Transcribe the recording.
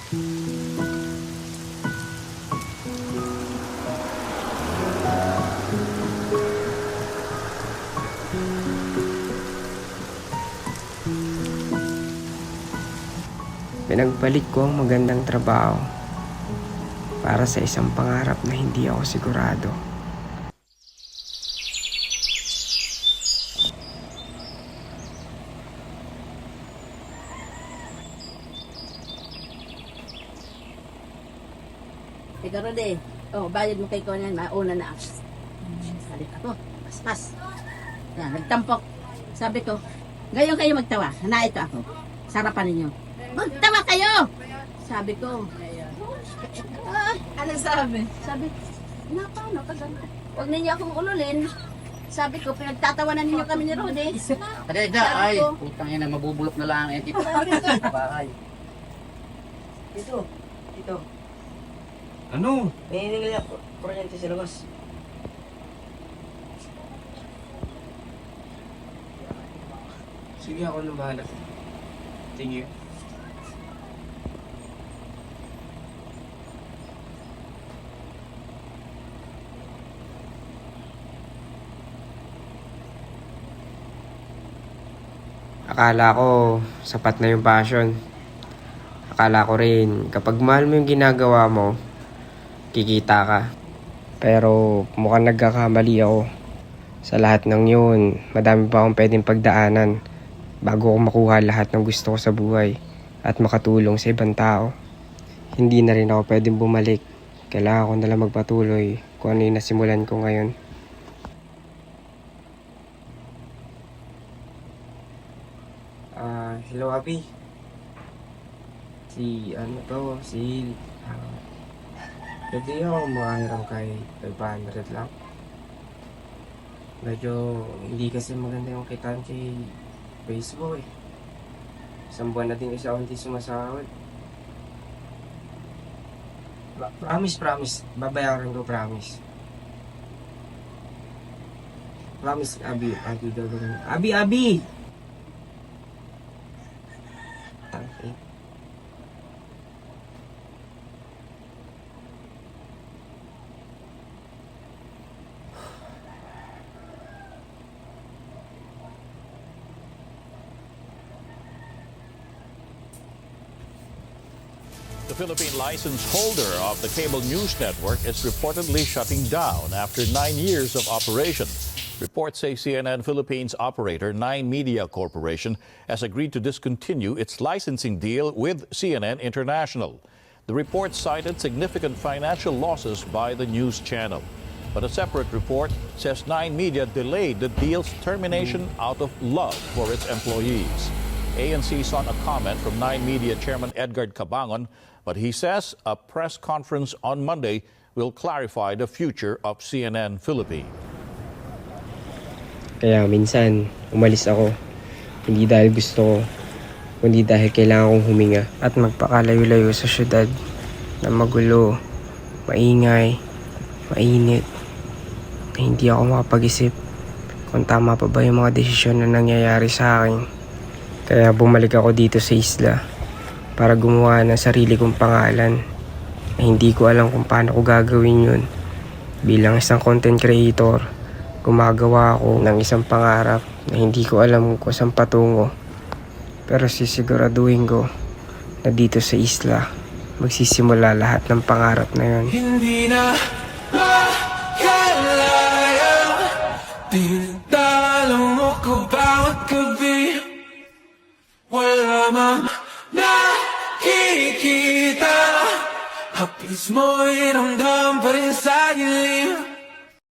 Pinagbalik ko ang magandang trabaho para sa isang pangarap na hindi ako sigurado. Ikaw Rode, bayad mo kay Conan, mauna na ako. Salit ako, pas. Yan, nagtampok. Sabi ko, ngayon kayo magtawa, ito ako. Sarapan ninyo. Magtawa kayo! Sabi ko. Ano sabi? Sabi, paano ka ganito? Huwag ninyo akong ululin. Sabi ko, pinagtatawanan ninyo kami ni Rode. Ay, putang ina, mabubulok na lang eh. Dito bahay. Ito. Ano? May hiningi na kuryente sa labas. Sige, ako nang bahala. Thank you. Akala ko sapat na yung passion. Akala ko rin kapag mahal mo yung ginagawa mo, kikita ka. Pero mukhang nagkakamali ako. Sa lahat ng yun, madami pa akong pwedeng pagdaanan bago ko makuha lahat ng gusto ko sa buhay at makatulong sa ibang tao. Hindi na rin ako pwedeng bumalik. Kailangan ko nalang magpatuloy kung ano yung nasimulan ko ngayon. Hello, Abby. Pwede ako makahiram kahit 500 lang. Medyo hindi kasi maganda yung kitaan kay Facebook eh. Isang buwan na din kasi ako hindi sumasahod. Promise. Babayaran ko, promise. Promise, Abby gagawin. Abby! Tangke. The Philippine license holder of the cable news network is reportedly shutting down after 9 years of operation. Reports say CNN Philippines operator Nine Media Corporation has agreed to discontinue its licensing deal with CNN International. The report cited significant financial losses by the news channel. But a separate report says Nine Media delayed the deal's termination out of love for its employees. ANC sought a comment from Nine Media Chairman Edgard Cabangon, but he says a press conference on Monday will clarify the future of CNN Philippines. Kaya minsan, umalis ako. Hindi dahil gusto ko, kundi dahil kailangan kong huminga at magpakalayo-layo sa syudad na magulo, maingay, mainit, na hindi ako makapag-isip kung tama pa ba yung mga desisyon na nangyayari sa akin. Kaya bumalik ako dito sa isla para gumawa ng sarili kong pangalan na hindi ko alam kung paano ko gagawin yun. Bilang isang content creator, gumagawa ako ng isang pangarap na hindi ko alam kung saan patungo. Pero sisiguraduhin ko na dito sa isla magsisimula lahat ng pangarap na yun. Hindi na makalaya, tinatalo mo ko bawat gabi. Wala mang nakikita, hapis mo'y ramdam pa rin sa dilim.